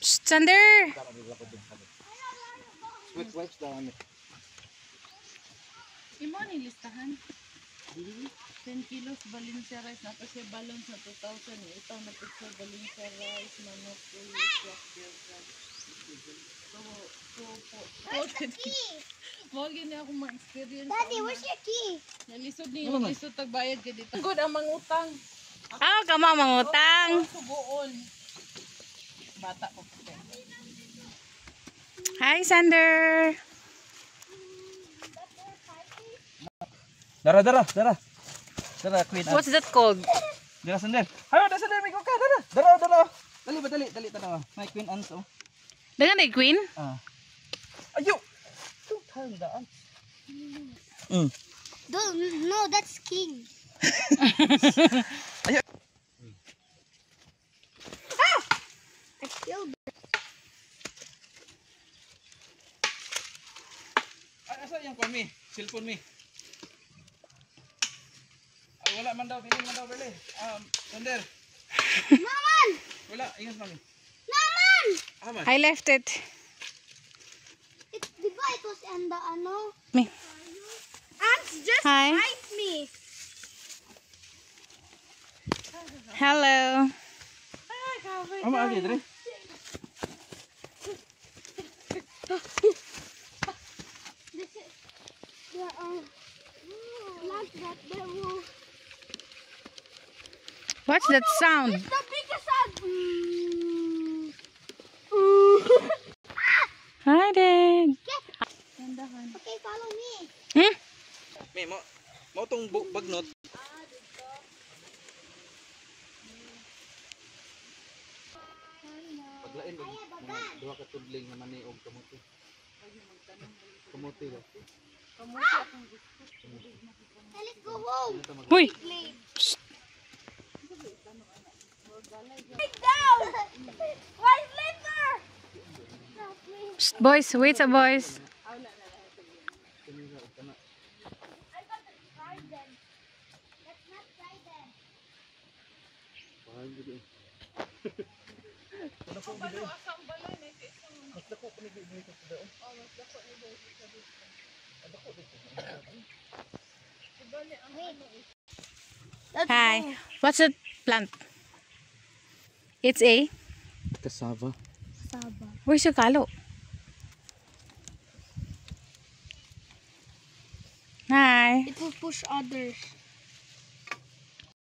Shh, Sander! Sweet wipes daw ano. Imo ni listahan. 10 kilos Valencia rice na kasi balance na 2,000. Ito na pizza Valencia rice, manok, tuyo, swak, beer rice. Mo gini ako ma-experience. Daddy, where's your key? Nalisod niyo, lisod tagbayad ka dito. Good ang mangutang. Ah, kamo mangutang. Subuon. Bata ko po. Hi, Sander! Dara, Queen. What's that called? Dara Sander. Hayo, dara Sander, may ka. Dara. Dali tanaw. May Queen Anne's oh. Dengan ay Queen? Ah. Ayo. Tandaan. No, that's king. Ayo. I killed it. Asa yang kon mi? Cellphone mi. Wala man daw, pili man daw beli. Sander. Naman! Wala, ingat mami. Naman! Aman. I left it. Diba it was in the ano? Me. Ants just Hi. bite me. Hello. Ama agi dre. This is the like that there will. What's that sound? It's the biggest one. Hi, Dad. Okay, follow me. Hmm? Mi mo tong bagnot. Paglain mo mga duha ka tudling na mani og kamuti. Kamuti ba? Hey, let's go home. Uy! Sit down. Why liver? No, please. Psst, boys, wait a boys. I'm gonna try them. Let's not try them. Hi. What's that plant? It's a... Cassava. Saba. Where's your kalo? Hi. It will push others.